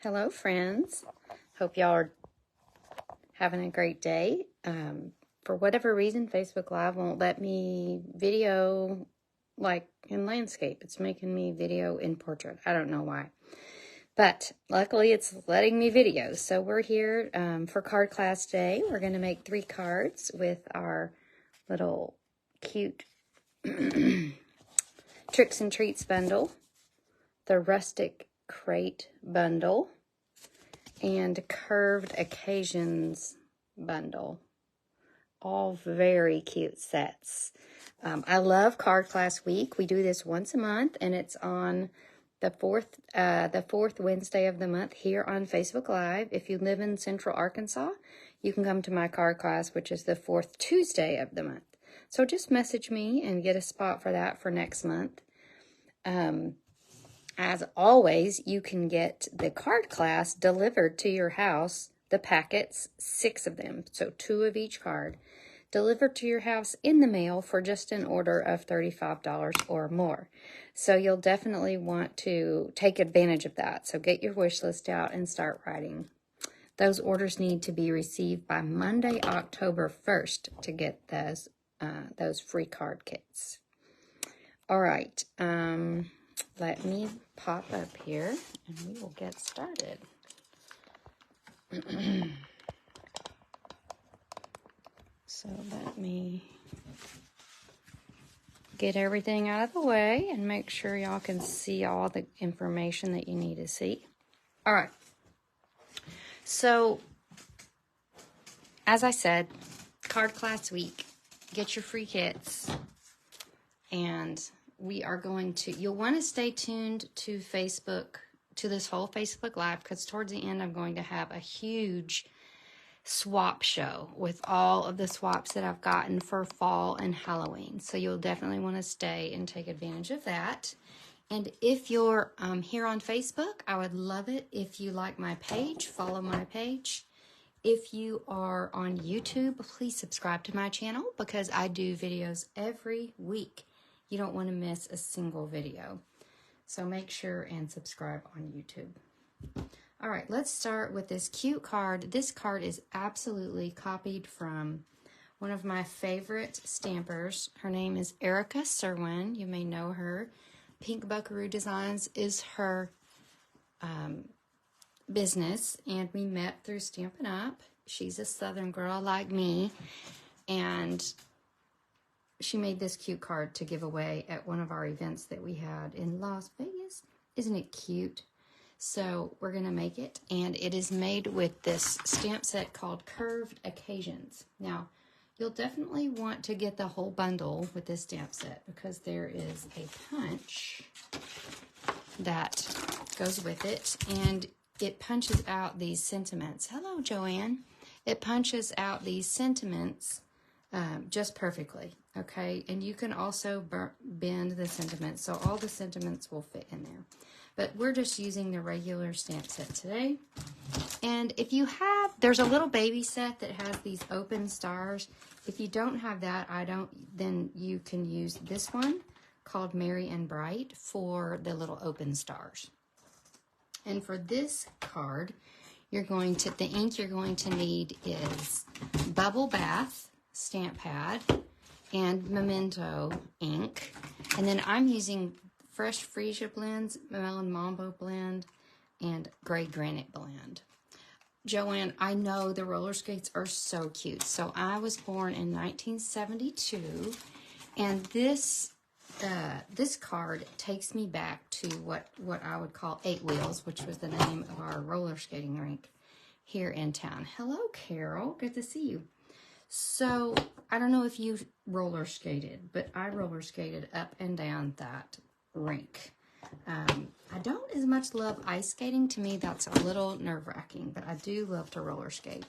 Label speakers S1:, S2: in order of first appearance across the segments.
S1: Hello, friends. Hope y'all are having a great day. For whatever reason, Facebook Live won't let me video like in landscape. It's making me video in portrait. I don't know why. But luckily, it's letting me video. So we're here for card class day. We're going to make 3 cards with our little cute Tricks and Treats bundle, the Rustic Crate bundle, and Curved Occasions bundle. All very cute sets. I love Card Class Week. We do this once a month, and it's on the fourth Wednesday of the month here on Facebook Live. If you live in Central Arkansas, you can come to my card class, which is the 4th Tuesday of the month. So just message me and get a spot for that for next month. As always, you can get the card class delivered to your house, the packets, 6 of them, so 2 of each card, delivered to your house in the mail for just an order of $35 or more. So you'll definitely want to take advantage of that. So get your wish list out and start writing. Those orders need to be received by Monday, October 1st to get those free card kits. All right. Let me pop up here and we will get started. So let me get everything out of the way and make sure y'all can see all the information that you need to see. All right. So, as I said, Card Class Week, get your free kits, and we are going to, you'll want to stay tuned to Facebook, to this whole Facebook Live, because towards the end I'm going to have a huge swap show with all of the swaps that I've gotten for fall and Halloween. So you'll definitely want to stay and take advantage of that. And if you're here on Facebook, I would love it if you like my page, follow my page. If you are on YouTube, please subscribe to my channel because I do videos every week. You don't want to miss a single video. So make sure and subscribe on YouTube. All right, let's start with this cute card. This card is absolutely copied from one of my favorite stampers. Her name is Erica Serwin. You may know her. Pink Buckaroo Designs is her business, and we met through Stampin' Up. She's a Southern girl like me, and she made this cute card to give away at one of our events that we had in Las Vegas. Isn't it cute? So we're going to make it, and it is made with this stamp set called Curved Occasions. Now, you'll definitely want to get the whole bundle with this stamp set because there is a punch that goes with it, and it punches out these sentiments. Hello, Joanne. It punches out these sentiments just perfectly, okay? And you can also bend the sentiments, so all the sentiments will fit in there. But we're just using the regular stamp set today. And if you have, there's a little baby set that has these open stars. If you don't have that, then you can use this one called Merry and Bright for the little open stars. And for this card, the ink you're going to need is Bubble Bath stamp pad and Memento ink. And then I'm using Fresh Freesia blends, Melon Mambo blend, and Gray Granite blend. Joanne, I know the roller skates are so cute. So I was born in 1972, and this card takes me back to what I would call 8 Wheels, which was the name of our roller skating rink here in town. Hello, Carol. Good to see you. So I don't know if you roller skated, but I roller skated up and down that rink. I don't as much love ice skating. To me, that's a little nerve-wracking, but I do love to roller skate.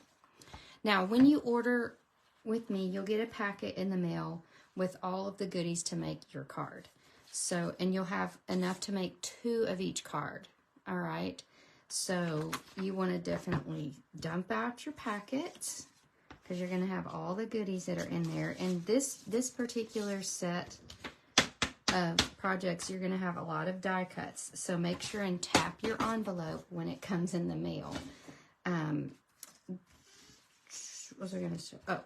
S1: Now, when you order with me, you'll get a packet in the mail with all of the goodies to make your card. So, and you'll have enough to make 2 of each card. All right. So you want to definitely dump out your packet because you're going to have all the goodies that are in there. And this particular set projects, you're going to have a lot of die cuts. So make sure and tap your envelope when it comes in the mail. What was I going to say? Oh,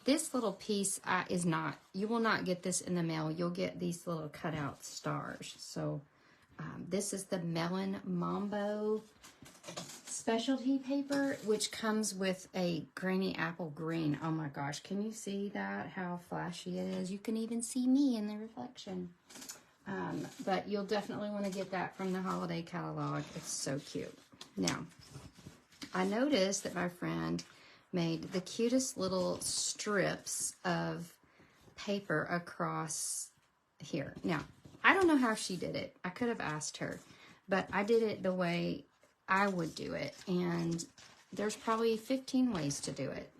S1: this little piece is not, you will not get this in the mail. You'll get these little cutout stars. So this is the Melon Mambo specialty paper, which comes with a grainy apple green. Oh my gosh, can you see that? How flashy it is. You can even see me in the reflection. But you'll definitely want to get that from the holiday catalog. It's so cute. Now, I noticed that my friend made the cutest little strips of paper across here. Now, I don't know how she did it. I could have asked her, but I did it the way I would do it, and there's probably 15 ways to do it.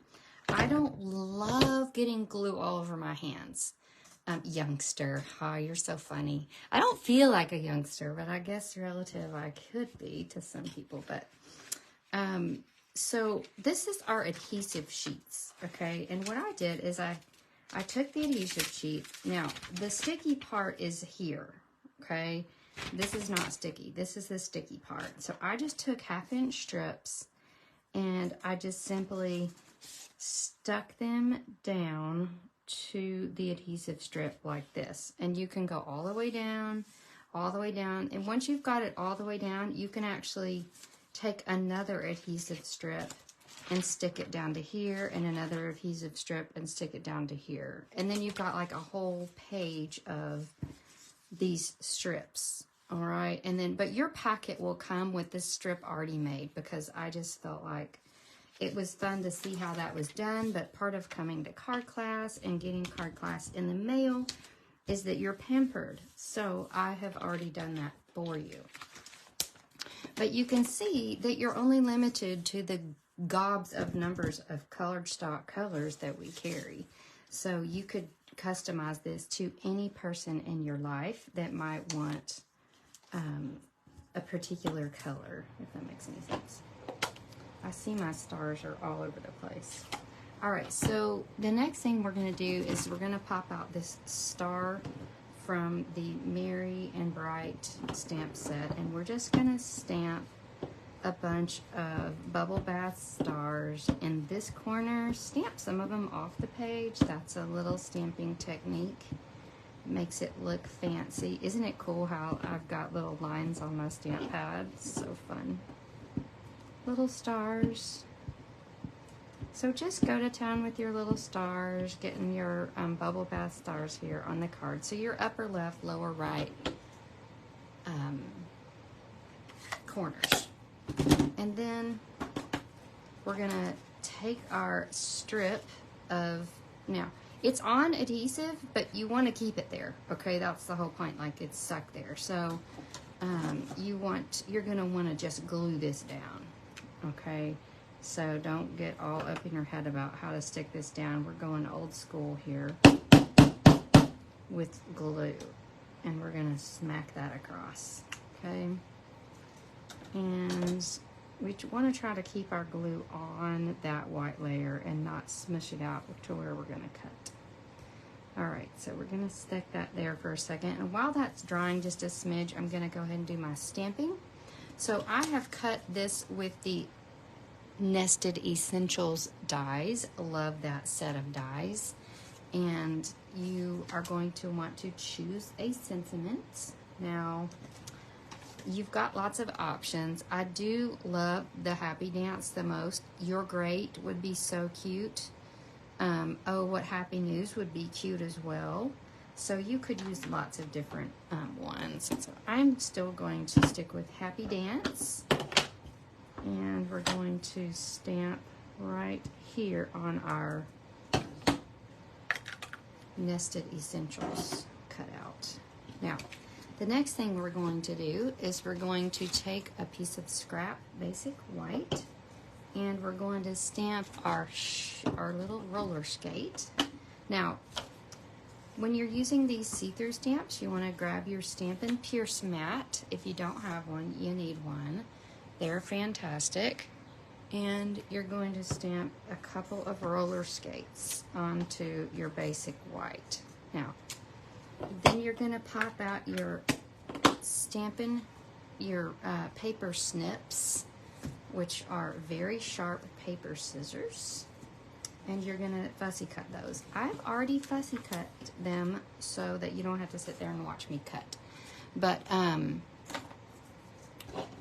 S1: I don't love getting glue all over my hands. Youngster, hi, you're so funny. I don't feel like a youngster, but I guess relative I could be to some people. But so this is our adhesive sheets, okay? And what I did is I took the adhesive sheet. Now, the sticky part is here, okay? This is not sticky. This is the sticky part. So I just took 1/2-inch strips and I just simply stuck them down to the adhesive strip like this. And you can go all the way down, all the way down. And once you've got it all the way down, you can actually take another adhesive strip and stick it down to here, and another adhesive strip and stick it down to here. And then you've got like a whole page of these strips. All right, and then, but your packet will come with this strip already made, because I just felt like it was fun to see how that was done. But part of coming to card class and getting card class in the mail is that you're pampered. So I have already done that for you. But you can see that you're only limited to the gobs of numbers of colored stock colors that we carry. So you could customize this to any person in your life that might want a particular color, if that makes any sense. I see my stars are all over the place. All right, so the next thing we're going to do is we're going to pop out this star from the Merry and Bright stamp set, and we're just going to stamp a bunch of bubble bath stars in this corner. Stamp some of them off the page. That's a little stamping technique. Makes it look fancy. Isn't it cool how I've got little lines on my stamp pad? So fun. Little stars. So just go to town with your little stars, getting your bubble bath stars here on the card. So your upper left, lower right corners. And then we're gonna take our strip of, now it's on adhesive, but you want to keep it there, okay? That's the whole point, like it's stuck there. So you're gonna want to just glue this down, okay? So don't get all up in your head about how to stick this down. We're going old school here with glue, and we're gonna smack that across, okay? And we want to try to keep our glue on that white layer and not smush it out to where we're gonna cut. All right, so we're gonna stick that there for a second. And while that's drying just a smidge, I'm gonna go ahead and do my stamping. So I have cut this with the Nested Essentials dies. Love that set of dies. And you are going to want to choose a sentiment. Now, you've got lots of options. I do love the Happy Dance the most. You're Great would be so cute. Oh, What Happy News would be cute as well. So you could use lots of different ones. So I'm still going to stick with Happy Dance. And we're going to stamp right here on our Nested Essentials cutout. Now, the next thing we're going to do is we're going to take a piece of scrap basic white, and we're going to stamp our little roller skate. Now, when you're using these see-through stamps, you want to grab your Stampin' Pierce mat. If you don't have one, you need one. They're fantastic. And you're going to stamp a couple of roller skates onto your basic white. Now, Then you're going to pop out your Stampin' your paper snips, which are very sharp paper scissors. And you're going to fussy cut those. I've already fussy cut them so that you don't have to sit there and watch me cut. But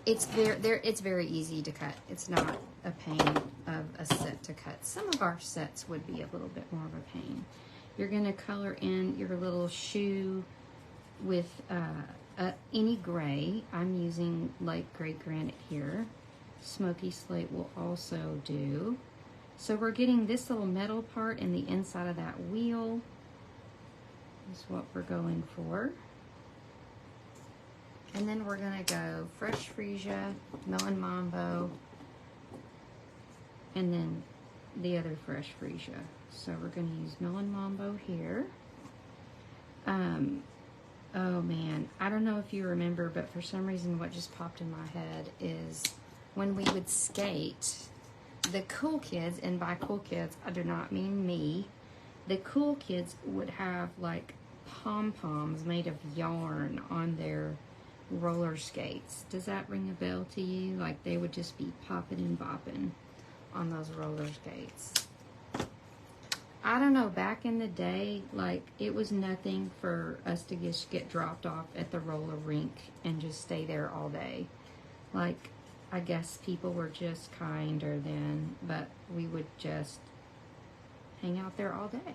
S1: it's very easy to cut. It's not a pain of a set to cut. Some of our sets would be a little bit more of a pain. You're going to color in your little shoe with any gray. I'm using light gray granite here. Smoky slate will also do. So we're getting this little metal part in the inside of that wheel is what we're going for. And then we're going to go Fresh Freesia, Melon Mambo, and then the other Fresh Freesia. So we're going to use Melon Mambo here. Oh man, I don't know if you remember, but for some reason what just popped in my head is when we would skate, the cool kids, and by cool kids I do not mean me, the cool kids would have like pom-poms made of yarn on their roller skates. Does that ring a bell to you? Like they would just be popping and bopping on those roller skates. I don't know, back in the day, like it was nothing for us to just get dropped off at the roller rink and just stay there all day. Like, I guess people were just kinder then, but we would just hang out there all day.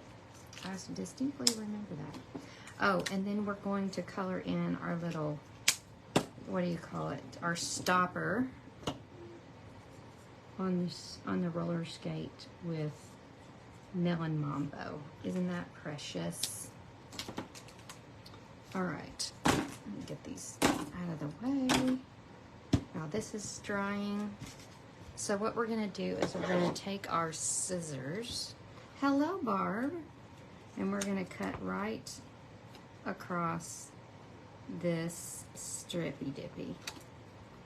S1: I distinctly remember that. Oh, and then we're going to color in our little, what do you call it? Our stopper on the roller skate with Melon Mambo. Isn't that precious? All right, let me get these out of the way. Now this is drying. So what we're gonna do is we're gonna take our scissors. Hello, Barb. And we're gonna cut right across this strippy dippy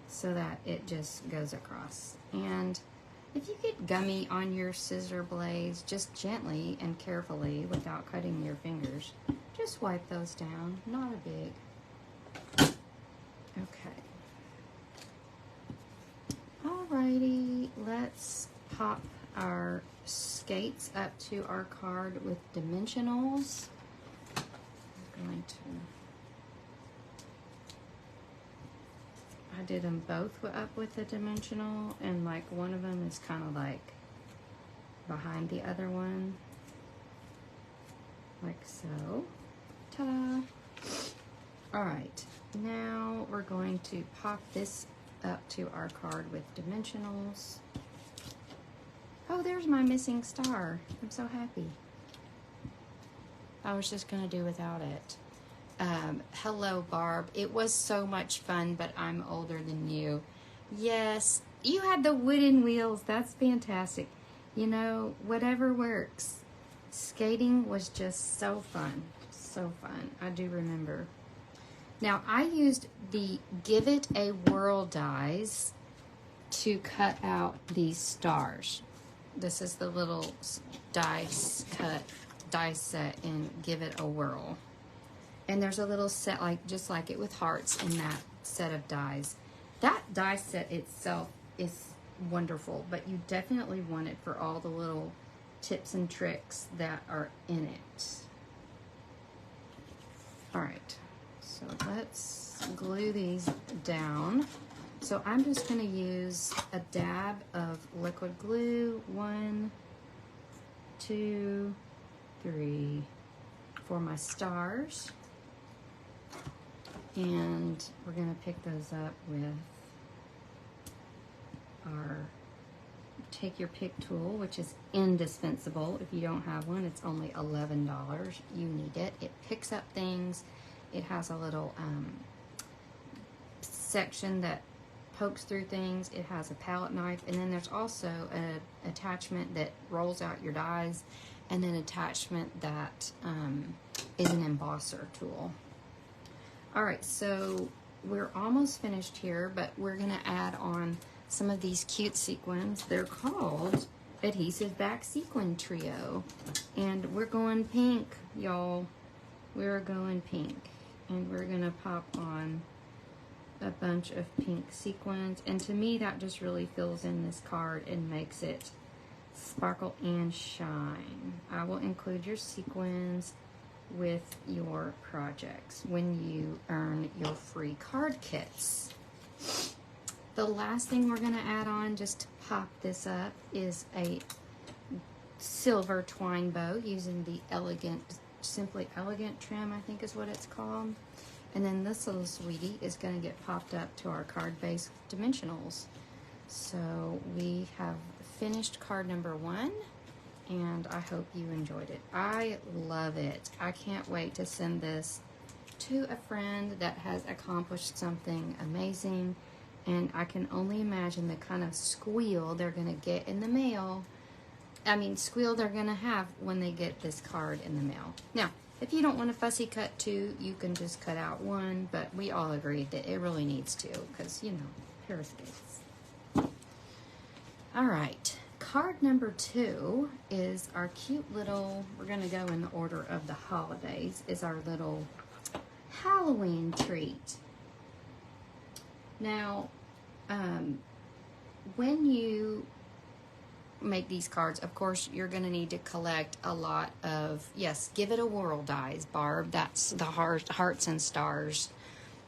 S1: so that it just goes across. And if you get gummy on your scissor blades, just gently and carefully without cutting your fingers, just wipe those down. Not a big. Okay. Alrighty, let's pop our skates up to our card with dimensionals. I'm going to, I did them both up with the dimensional, and like one of them is kind of like behind the other one, like so. Ta-da! All right, now we're going to pop this up to our card with dimensionals. Oh, there's my missing star. I'm so happy. I was just gonna do without it. Hello, Barb. It was so much fun, but I'm older than you. Yes, you had the wooden wheels. That's fantastic. You know, whatever works. Skating was just so fun. So fun. I do remember. Now, I used the Give It a Whirl dies to cut out these stars. This is the little dice set in Give It a Whirl. And there's a little set, like just like it with hearts in that set of dies. That die set itself is wonderful, but you definitely want it for all the little tips and tricks that are in it. All right, so let's glue these down. So I'm just going to use a dab of liquid glue. 1, 2, 3 for my stars. And we're going to pick those up with our take your pick tool, which is indispensable. If you don't have one, it's only $11. You need it. It picks up things. It has a little section that pokes through things. It has a palette knife, and then there's also an attachment that rolls out your dies, and an attachment that is an embosser tool. All right, so we're almost finished here, but we're gonna add on some of these cute sequins. They're called Adhesive Back Sequin Trio, and we're going pink, y'all. we're going pink. And we're going to pop on a bunch of pink sequins. And to me, that just really fills in this card and makes it sparkle and shine. I will include your sequins with your projects when you earn your free card kits. The last thing we're going to add on, just to pop this up, is a silver twine bow using the Simply Elegant trim, I think is what it's called. And then this little sweetie is going to get popped up to our card base dimensionals. So we have finished card number 1, and I hope you enjoyed it. I love it. I can't wait to send this to a friend that has accomplished something amazing, and I can only imagine the kind of squeal they're going to get in the mail. I mean, squeal they're going to have when they get this card in the mail. Now, if you don't want a fussy cut 2, you can just cut out 1, but we all agreed that it really needs 2 because, you know, periscopes. All right, card number 2 is our cute little, we're going to go in the order of the holidays, is our little Halloween treat. Now, when you make these cards, of course, you're going to need to collect a lot of, yes, Give It a Whirl dies, Barb. That's the hearts and stars,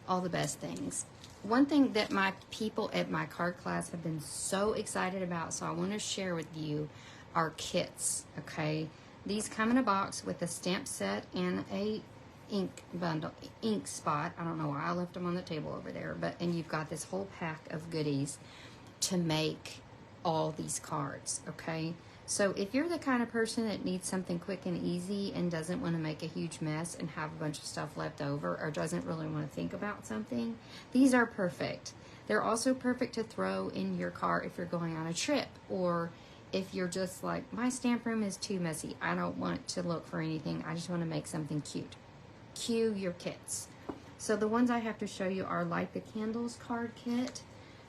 S1: all the best things. One thing that my people at my card class have been so excited about, so I want to share with you, are kits, okay? These come in a box with a stamp set and a ink bundle, ink spot. I don't know why I left them on the table over there, and you've got this whole pack of goodies to make all these cards, okay? So if you're the kind of person that needs something quick and easy and doesn't want to make a huge mess and have a bunch of stuff left over, or doesn't really want to think about something, these are perfect. They're also perfect to throw in your car if you're going on a trip, or if you're just like, my stamp room is too messy, I don't want to look for anything, I just want to make something cute. Cue your kits. So the ones I have to show you are Light the Candles card kit.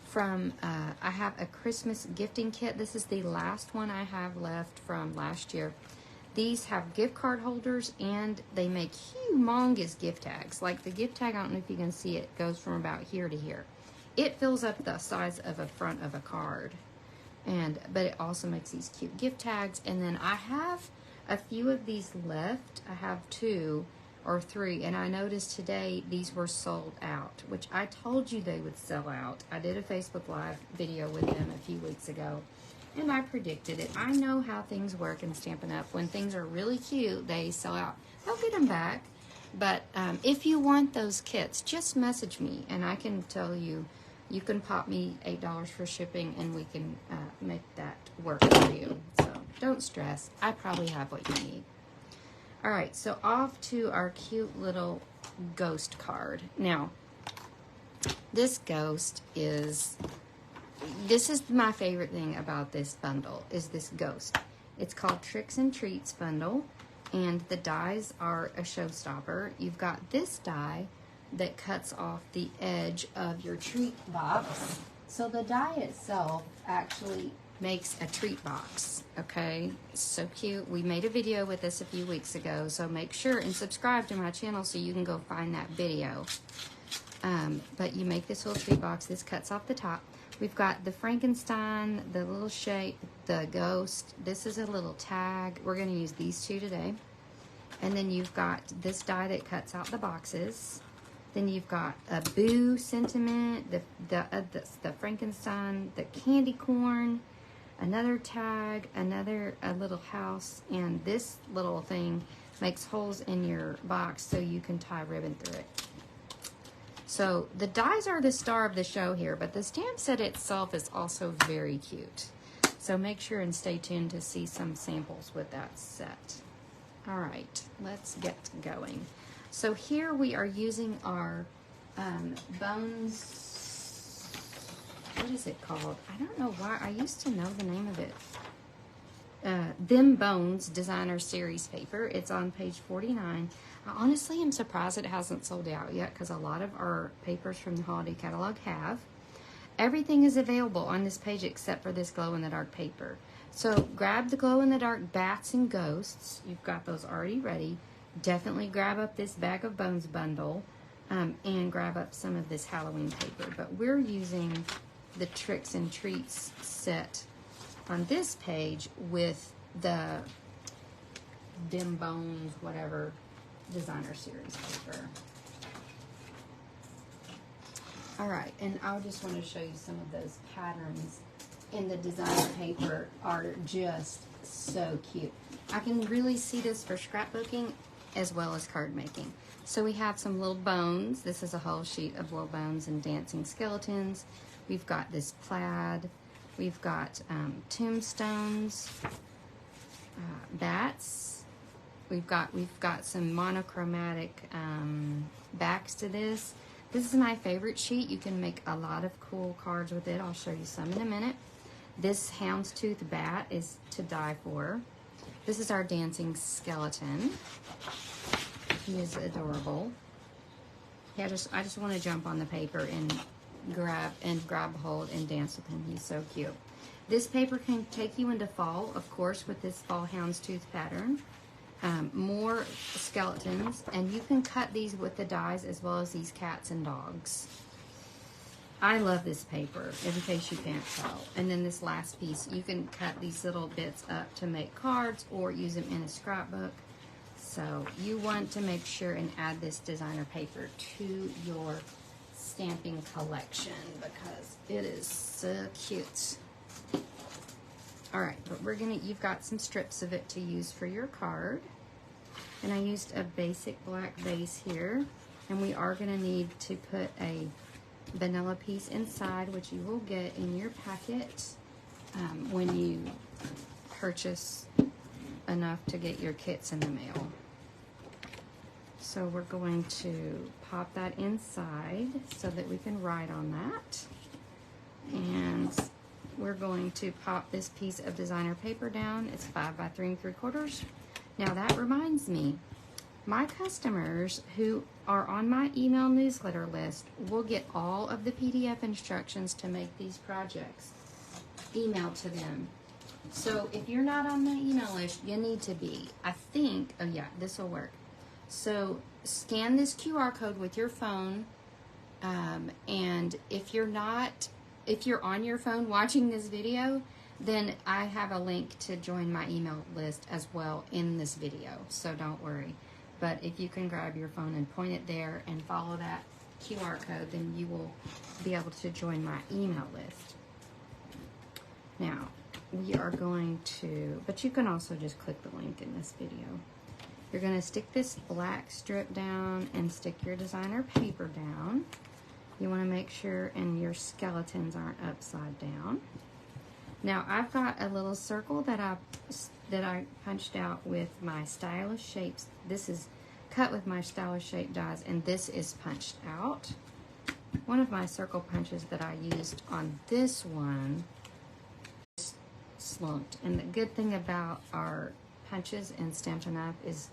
S1: From, I have a Christmas gifting kit. This is the last one I have left from last year. These have gift card holders, and they make humongous gift tags. Like the gift tag, I don't know if you can see it, goes from about here to here. It fills up the size of a front of a card. But it also makes these cute gift tags. And then I have a few of these left. I have 2 or 3, and I noticed today these were sold out, which I told you they would sell out. I did a Facebook Live video with them a few weeks ago, and I predicted it. I know how things work in Stampin' Up! When things are really cute, they sell out. They'll get them back, but if you want those kits, just message me, and I can tell you, you can pop me $8 for shipping, and we can make that work for you. So don't stress. I probably have what you need. All right, so off to our cute little ghost card. Now, this ghost is, this is my favorite thing about this bundle, is this ghost. It's called Tricks and Treats bundle, and the dies are a showstopper. You've got this die that cuts off the edge of your treat box. So the die itself actually makes a treat box, okay? So cute. We made a video with this a few weeks ago, so make sure and subscribe to my channel so you can go find that video. But you make this little treat box. This cuts off the top. We've got the Frankenstein, the little shape, the ghost. This is a little tag. We're going to use these 2 today. And then you've got this die that cuts out the boxes. Then you've got a Boo sentiment, the Frankenstein, the candy corn, another tag, a little house, and this little thing makes holes in your box so you can tie ribbon through it. So the dies are the star of the show here, but the stamp set itself is also very cute. So make sure and stay tuned to see some samples with that set. All right, let's get going. So here we are using our Bones, what is it called? I don't know why. I used to know the name of it. Them Bones Designer Series paper. It's on page 49. I honestly am surprised it hasn't sold out yet because a lot of our papers from the holiday catalog have. Everything is available on this page except for this glow-in-the-dark paper. So grab the glow-in-the-dark bats and ghosts. You've got those already ready. definitely grab up this Bag of Bones bundle and grab up some of this Halloween paper. But we're using the Tricks and Treats set on this page with the Dim Bones, whatever, designer series paper. All right, and I just want to show you some of those patterns in the designer paper are just so cute. I can really see this for scrapbooking as well as card making. So we have some little bones. This is a whole sheet of little bones and dancing skeletons. We've got this plaid. We've got tombstones, bats. We've got some monochromatic backs to this. This is my favorite sheet. You can make a lot of cool cards with it. I'll show you some in a minute. This houndstooth bat is to die for. This is our dancing skeleton. He is adorable. Yeah, I just want to jump on the paper and grab hold and dance with him. He's so cute. This paper can take you into fall, of course, with this fall houndstooth pattern. More skeletons, and you can cut these with the dies as well as these cats and dogs. I love this paper, in case you can't tell. And then this last piece, you can cut these little bits up to make cards or use them in a scrapbook. So you want to make sure and add this designer paper to your stamping collection because it is so cute. All right, but you've got some strips of it to use for your card. And I used a basic black base here. And we are gonna need to put a vanilla piece inside, which you will get in your packet when you purchase enough to get your kits in the mail. So we're going to pop that inside so that we can write on that. And we're going to pop this piece of designer paper down. It's 5 by 3 3/4. Now that reminds me, my customers who are on my email newsletter list will get all of the PDF instructions to make these projects emailed to them. So if you're not on my email list, you need to be. I think, oh yeah, this will work. So scan this QR code with your phone, and if you're on your phone watching this video, then I have a link to join my email list as well in this video, so don't worry. But if you can grab your phone and point it there and follow that QR code, then you will be able to join my email list. Now, we are going to, but you can also just click the link in this video. You're going to stick this black strip down and stick your designer paper down. You want to make sure and your skeletons aren't upside down. Now I've got a little circle that I punched out with my Stylish Shapes. This is cut with my Stylish Shape dies, and this is punched out. One of my circle punches that I used on this one slumped. And the good thing about our punches in Stampin' Up! Is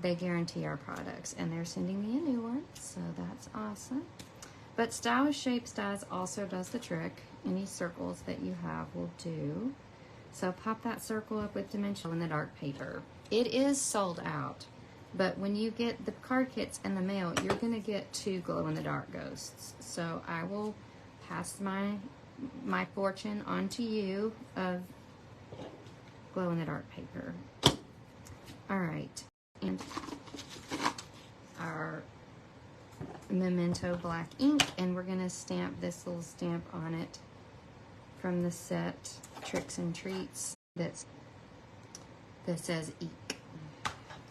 S1: they guarantee our products, and they're sending me a new one, so that's awesome. But Stylish Shapes dies also does the trick. Any circles that you have will do. So pop that circle up with Dimensional in the dark paper. It is sold out, but when you get the card kits in the mail, you're going to get 2 glow-in-the-dark ghosts. So I will pass my fortune on to you of glow-in-the-dark paper. All right, and our Memento black ink, and we're going to stamp this little stamp on it from the set Tricks and Treats that says eek.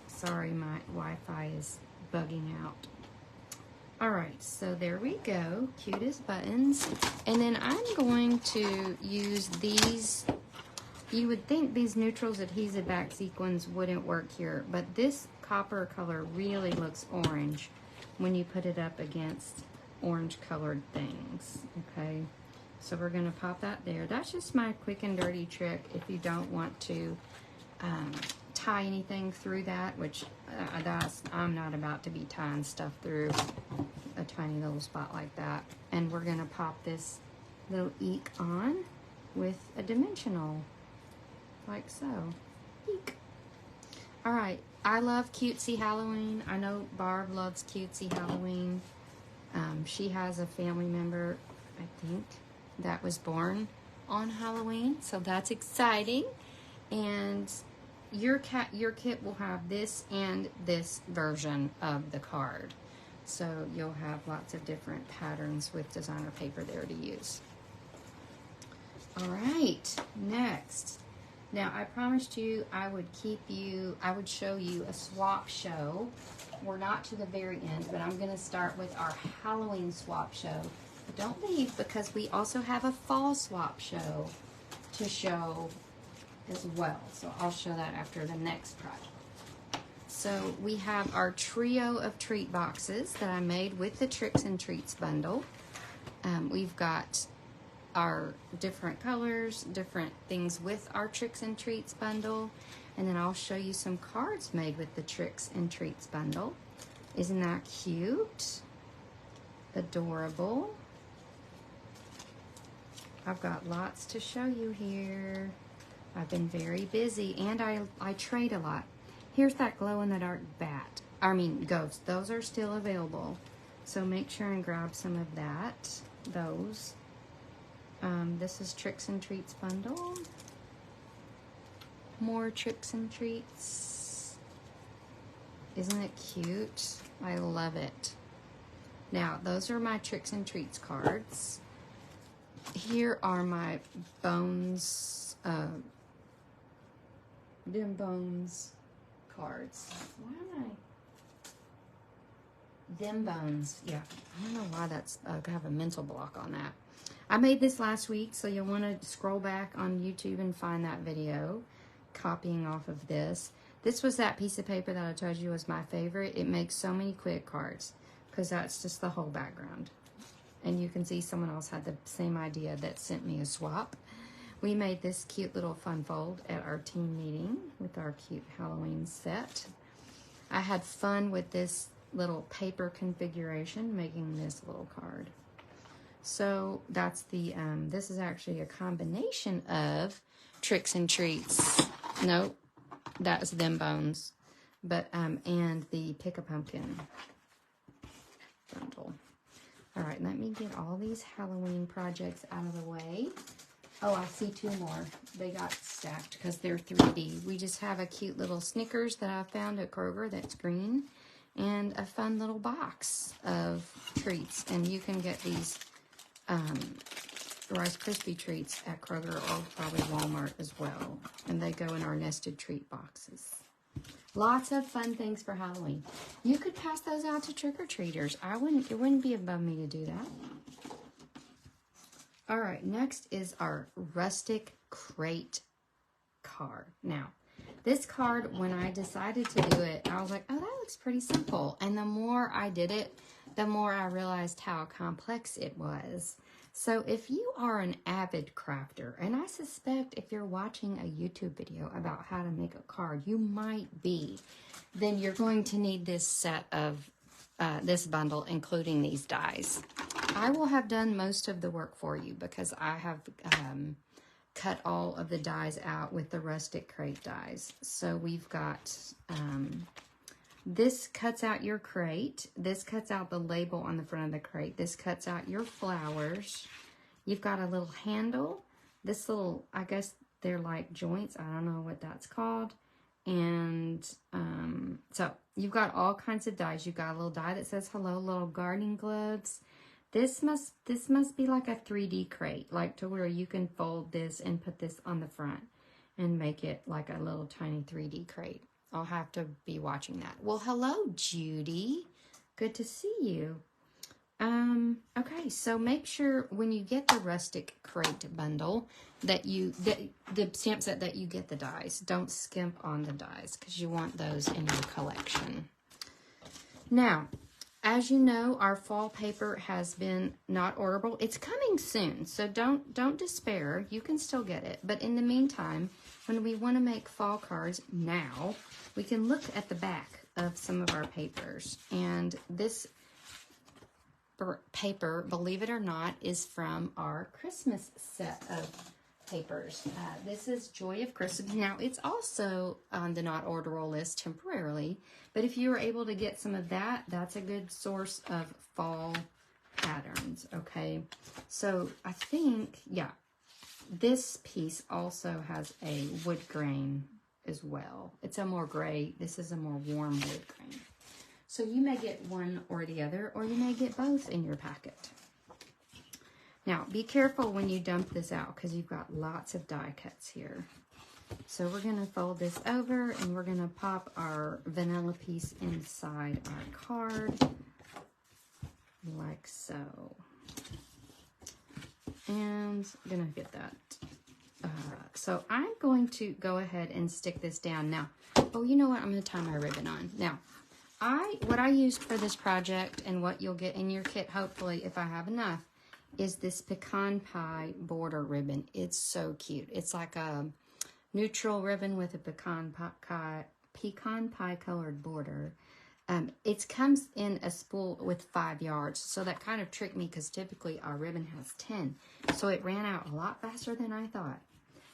S1: Sorry, my Wi-Fi is bugging out. All right, so there we go, cute as buttons. And then I'm going to use these. You would think these neutrals adhesive back sequins wouldn't work here, but this copper color really looks orange when you put it up against orange colored things, okay? So we're gonna pop that there. That's just my quick and dirty trick if you don't want to tie anything through that, which I'm not about to be tying stuff through a tiny little spot like that. And we're gonna pop this little eek on with a dimensional, like so. Eek. All right, I love cutesy Halloween. I know Barb loves cutesy Halloween. She has a family member, I think, that was born on Halloween, so that's exciting. And your kit will have this and this version of the card. So you'll have lots of different patterns with designer paper there to use. All right, next. Now, I promised you I would show you a swap show. We're not to the very end, but I'm going to start with our Halloween swap show. But don't leave, because we also have a fall swap show to show as well. So I'll show that after the next project. So we have our trio of treat boxes that I made with the Tricks and Treats bundle. We've got our different colors, different things with our Tricks and Treats bundle. And then I'll show you some cards made with the Tricks and Treats bundle. Isn't that cute? Adorable. I've got lots to show you here. I've been very busy, and I trade a lot. Here's that glow-in-the-dark ghost. Those are still available. So make sure and grab some of that. Those. This is Tricks and Treats bundle. More Tricks and Treats. Isn't it cute? I love it. Now, those are my Tricks and Treats cards. Here are my Bones, Dim Bones cards. Why am I? Dim Bones. Yeah, I don't know why that's, I have a mental block on that. I made this last week, so you'll want to scroll back on YouTube and find that video, copying off of this. This was that piece of paper that I told you was my favorite. It makes so many quick cards, because that's just the whole background. And you can see someone else had the same idea that sent me a swap. We made this cute little fun fold at our team meeting with our cute Halloween set. I had fun with this little paper configuration, making this little card. So that's the, this is actually a combination of Tricks and Treats. Nope, that's Them Bones. But, and the Pick a Pumpkin bundle. All right, let me get all these Halloween projects out of the way. Oh, I see two more. They got stacked because they're 3D. We just have a cute little Snickers that I found at Kroger that's green, and a fun little box of treats. And you can get these Rice Krispie treats at Kroger or probably Walmart as well. And they go in our nested treat boxes. Lots of fun things for Halloween. You could pass those out to trick-or-treaters. It wouldn't be above me to do that. All right, next is our Rustic Crate card. Now, this card, when I decided to do it, I was like, oh, that looks pretty simple. And the more I did it, the more I realized how complex it was. So if you are an avid crafter, and I suspect if you're watching a YouTube video about how to make a card, you might be, then you're going to need this set of, this bundle, including these dies. I will have done most of the work for you because I have cut all of the dies out with the Rustic Crate dies. So we've got, this cuts out your crate. This cuts out the label on the front of the crate. This cuts out your flowers. You've got a little handle. This little, I guess they're like joints. I don't know what that's called. And so you've got all kinds of dies. You've got a little die that says hello, little gardening gloves. This must be like a 3D crate, like to where you can fold this and put this on the front and make it like a little tiny 3D crate. I'll have to be watching that. Well, hello, Judy. Good to see you. Okay, so make sure when you get the Rustic Crate bundle that the stamp set that you get the dies. Don't skimp on the dies because you want those in your collection. Now, as you know, our fall paper has been not orderable. It's coming soon, so don't despair. You can still get it. But in the meantime, when we want to make fall cards now, we can look at the back of some of our papers. And this paper, believe it or not, is from our Christmas set of papers. This is Joy of Christmas. Now, it's also on the not orderable list temporarily, but if you were able to get some of that, that's a good source of fall patterns, okay? So I think, yeah, this piece also has a wood grain as well. It's a more gray. This is a more warm wood grain. So you may get one or the other, or you may get both in your packet. Now, be careful when you dump this out because you've got lots of die cuts here. So we're going to fold this over and we're going to pop our vanilla piece inside our card like so. And I'm going to get that. So I'm going to go ahead and stick this down now. Oh, you know what? I'm going to tie my ribbon on. Now, what I used for this project and what you'll get in your kit, hopefully, if I have enough, is this pecan pie border ribbon. It's so cute. It's like a neutral ribbon with a pecan pie colored border. It comes in a spool with 5 yards, so that kind of tricked me because typically our ribbon has 10. So it ran out a lot faster than I thought.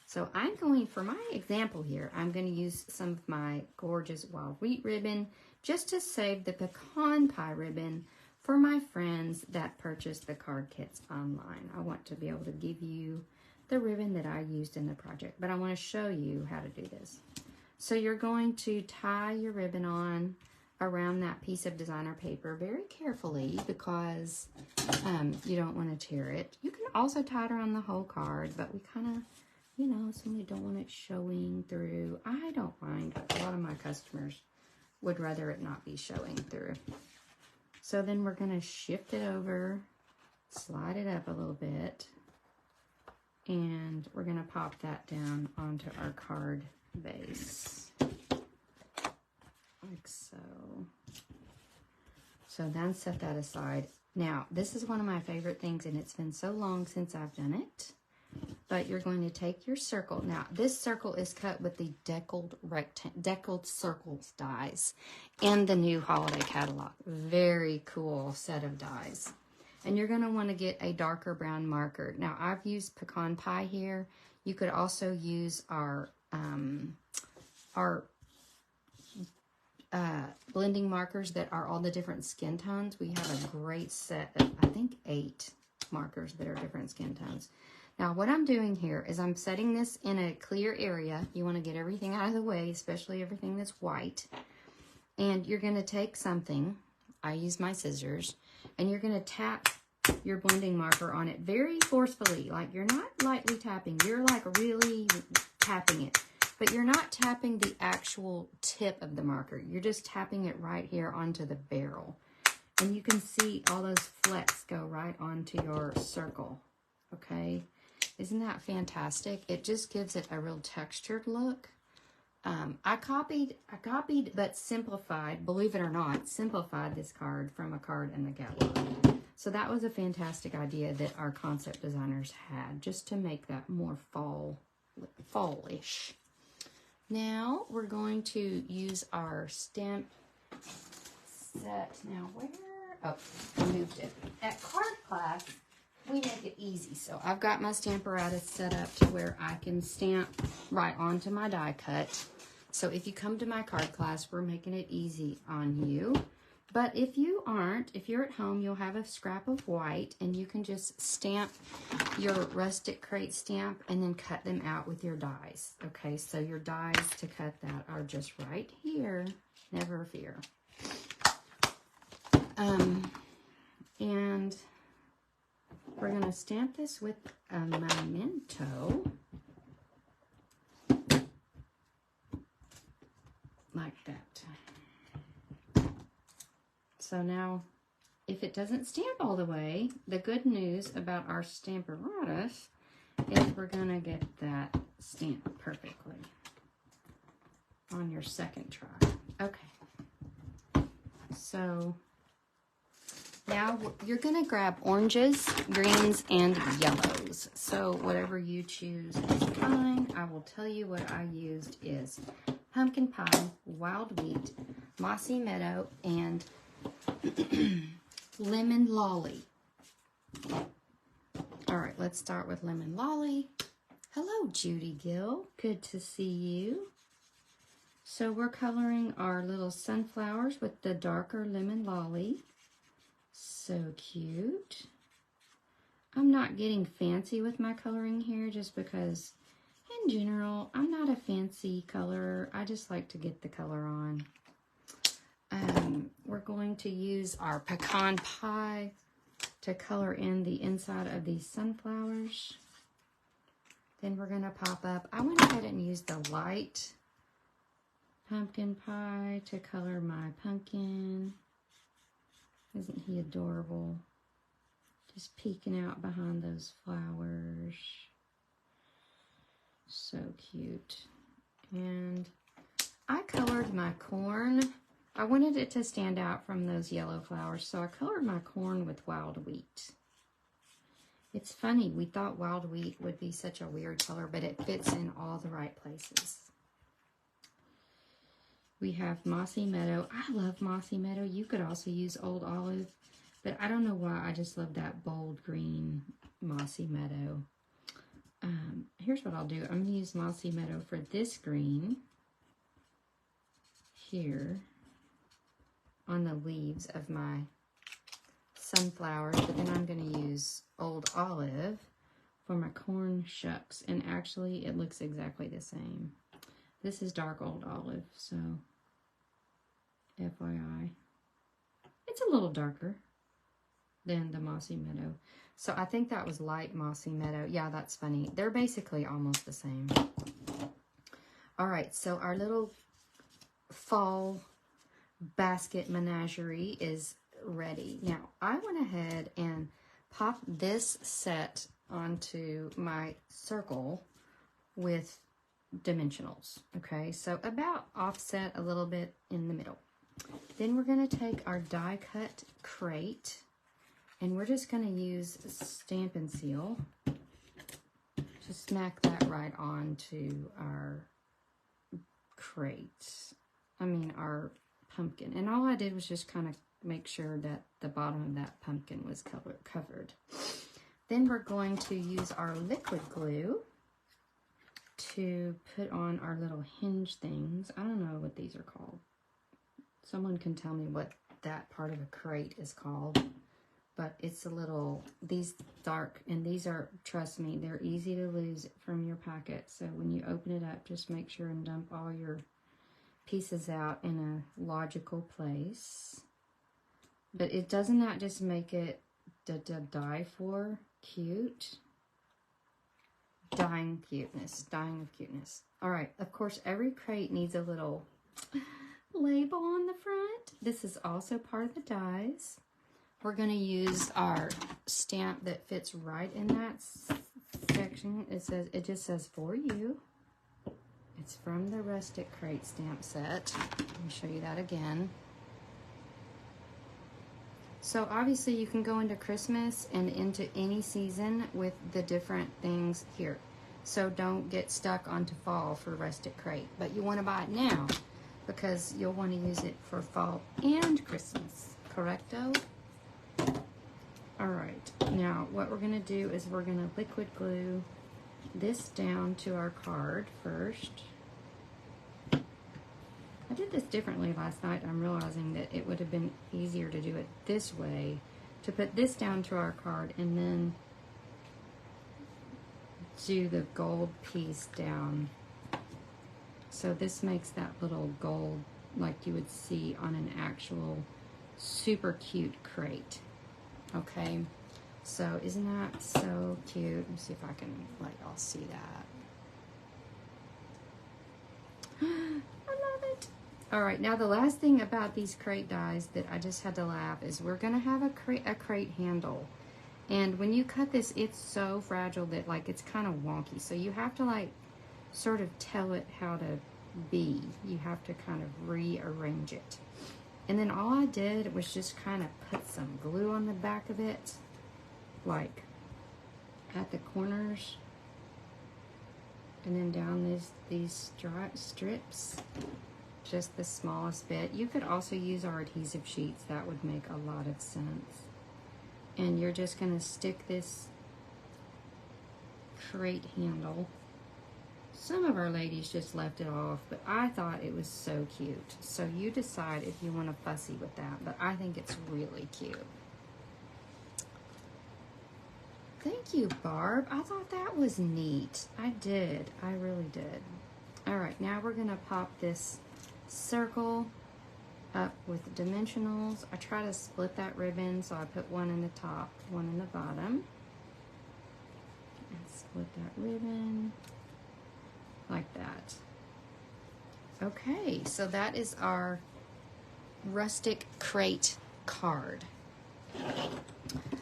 S1: So I'm going, for my example here, I'm going to use some of my gorgeous wild wheat ribbon just to save the pecan pie ribbon for my friends that purchase the card kits online. I want to be able to give you the ribbon that I used in the project, but I want to show you how to do this. So you're going to tie your ribbon on around that piece of designer paper very carefully because you don't want to tear it. You can also tie it around the whole card, but we kind of, you know, some you don't want it showing through. I don't mind, but a lot of my customers would rather it not be showing through. So then we're going to shift it over, slide it up a little bit, and we're going to pop that down onto our card base, like so. So then set that aside. Now, this is one of my favorite things, and it's been so long since I've done it, but you're going to take your circle. Now, this circle is cut with the deckled circles dies in the new holiday catalog. Very cool set of dies. And you're going to want to get a darker brown marker. Now, I've used pecan pie here. You could also use our blending markers that are all the different skin tones. We have a great set of, I think, 8 markers that are different skin tones. Now, what I'm doing here is I'm setting this in a clear area. You want to get everything out of the way, especially everything that's white. And you're going to take something, I use my scissors, and you're going to tap your blending marker on it very forcefully. Like, you're not lightly tapping. You're like really tapping it. But you're not tapping the actual tip of the marker. You're just tapping it right here onto the barrel. And you can see all those flecks go right onto your circle. Okay? Isn't that fantastic? It just gives it a real textured look. I copied, but simplified, believe it or not, simplified this card from a card in the catalog. So that was a fantastic idea that our concept designers had, just to make that more fall-ish. Now we're going to use our stamp set. Now where? Oh, I moved it. At card class, we make it easy. So I've got my Stamparatus set up to where I can stamp right onto my die cut. So if you come to my card class, we're making it easy on you. But if you aren't, if you're at home, you'll have a scrap of white and you can just stamp your Rustic crate stamp and then cut them out with your dies. Okay, so your dies to cut that are just right here. Never fear. And we're going to stamp this with a memento. Like that. So now, if it doesn't stamp all the way, the good news about our Stamparatus is we're going to get that stamped perfectly on your second try. Okay. So now you're going to grab oranges, greens, and yellows. So whatever you choose is fine. I will tell you what I used is pumpkin pie, wild wheat, mossy meadow, and lemon lolly. All right, let's start with lemon lolly. Hello, Hello, Judy Gill. Good to see you. So we're coloring our little sunflowers with the darker lemon lolly. So cute. I'm not getting fancy with my coloring here just because in general, I'm not a fancy colorer. I just like to get the color on. We're going to use our pecan pie to color in the inside of these sunflowers. Then we're going to pop up. I went ahead and used the light pumpkin pie to color my pumpkin. Isn't he adorable? Just peeking out behind those flowers. So cute. And I colored my corn. I wanted it to stand out from those yellow flowers, so I colored my corn with wild wheat. It's funny, we thought wild wheat would be such a weird color, but it fits in all the right places. We have Mossy Meadow. I love Mossy Meadow. You could also use Old Olive, but I don't know why. I just love that bold green Mossy Meadow. Here's what I'll do. I'm going to use Mossy Meadow for this green here on the leaves of my sunflowers, but then I'm going to use Old Olive for my corn shucks, and actually it looks exactly the same. This is dark Old Olive, so FYI. It's a little darker than the Mossy Meadow. So I think that was light Mossy Meadow. Yeah, that's funny. They're basically almost the same. All right, so our little fall basket menagerie is ready. Now, I went ahead and popped this set onto my circle with dimensionals. Okay, so about offset a little bit in the middle. Then we're going to take our die cut crate and we're just going to use Stampin' Seal to smack that right onto our crate. Our pumpkin. And all I did was just kind of make sure that the bottom of that pumpkin was covered. Then we're going to use our liquid glue to put on our little hinge things. I don't know what these are called. Someone can tell me what that part of a crate is called. But it's a little, these dark, and these are, trust me, they're easy to lose from your packet. So when you open it up, just make sure and dump all your pieces out in a logical place. But it doesn't that just make it die for cute? Dying cuteness, dying of cuteness. All right, of course, every crate needs a little label on the front. This is also part of the dies. We're going to use our stamp that fits right in that section. It just says for you. It's from the Rustic crate stamp set. Let me show you that again. So obviously you can go into Christmas and into any season with the different things here. So don't get stuck onto fall for Rustic crate. But you want to buy it now because you'll want to use it for fall and Christmas. Correcto? All right, now what we're going to do is we're going to liquid glue this down to our card first. I did this differently last night. I'm realizing that it would have been easier to do it this way, to put this down to our card and then do the gold piece down. So this makes that little gold like you would see on an actual super cute crate. Okay, so isn't that so cute? Let me see if I can let y'all see that. I love it. All right, now the last thing about these crate dies that I just had to laugh is we're gonna have a crate handle. And when you cut this, it's so fragile that like it's kind of wonky. So you have to like sort of tell it how to be. You have to kind of rearrange it. And then all I did was just kind of put some glue on the back of it, like at the corners, and then down these strips, just the smallest bit. You could also use our adhesive sheets. That would make a lot of sense. And you're just going to stick this crate handle Some of our ladies just left it off, but I thought it was so cute. So you decide if you want to fussy with that, but I think it's really cute. Thank you, Barb. I thought that was neat. I did. I really did. All right, now we're going to pop this circle up with dimensionals. I try to split that ribbon, so I put one in the top, one in the bottom. And split that ribbon like that. Okay, so that is our Rustic crate card.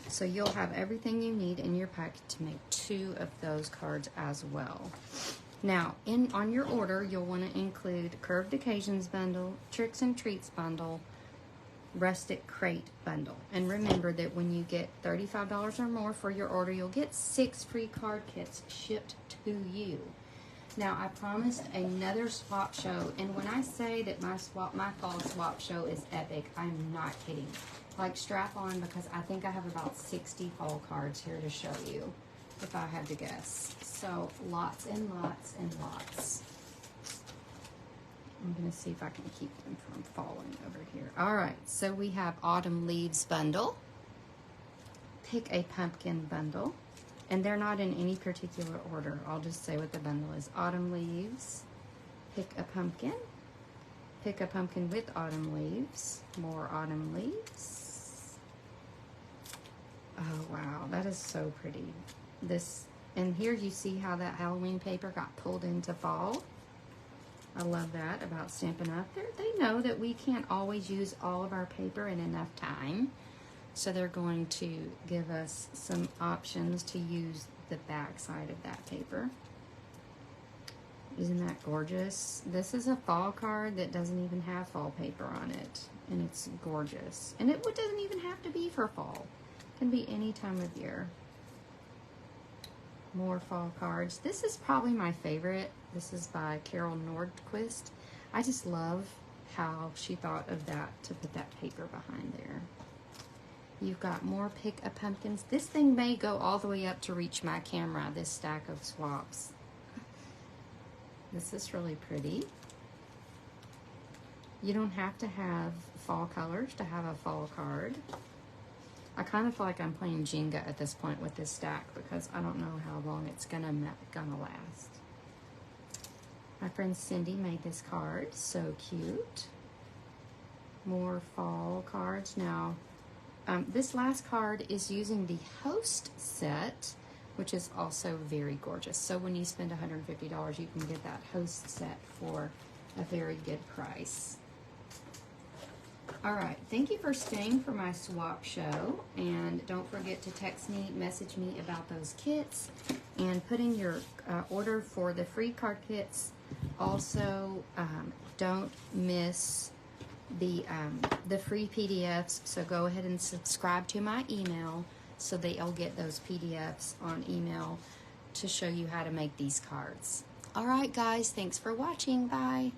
S1: So you'll have everything you need in your packet to make 2 of those cards as well. Now, on your order, you'll want to include Curved Occasions bundle, Tricks and Treats bundle, Rustic crate bundle. And remember that when you get $35 or more for your order, you'll get 6 free card kits shipped to you. Now, I promised another swap show, and when I say that my fall swap show is epic, I'm not kidding. Like, strap on, because I think I have about 60 fall cards here to show you, if I had to guess. So, lots and lots and lots. I'm going to see if I can keep them from falling over here. All right, so we have Autumn Leaves bundle, Pick a Pumpkin bundle, and they're not in any particular order. I'll just say what the bundle is. Autumn Leaves, Pick a Pumpkin with Autumn Leaves, more Autumn Leaves. Oh, wow, that is so pretty. And here you see how that Halloween paper got pulled into fall. I love that about Stampin' Up. They know that we can't always use all of our paper in enough time. So they're going to give us some options to use the back side of that paper. Isn't that gorgeous? This is a fall card that doesn't even have fall paper on it. And it's gorgeous. And it doesn't even have to be for fall. It can be any time of year. More fall cards. This is probably my favorite. This is by Carol Nordquist. I just love how she thought of that to put that paper behind there. You've got more Pick a Pumpkins. This thing may go all the way up to reach my camera, this stack of swaps. This is really pretty. You don't have to have fall colors to have a fall card. I kind of feel like I'm playing Jenga at this point with this stack because I don't know how long it's gonna last. My friend Cindy made this card, so cute. More fall cards. Now, this last card is using the Host set, which is also very gorgeous. So when you spend $150, you can get that Host set for a very good price. All right, thank you for staying for my swap show, and don't forget to text me, message me about those kits, and put in your order for the free card kits. Also, don't miss the free PDFs, so go ahead and subscribe to my email so that you'll get those PDFs on email to show you how to make these cards. All right, guys, thanks for watching. Bye.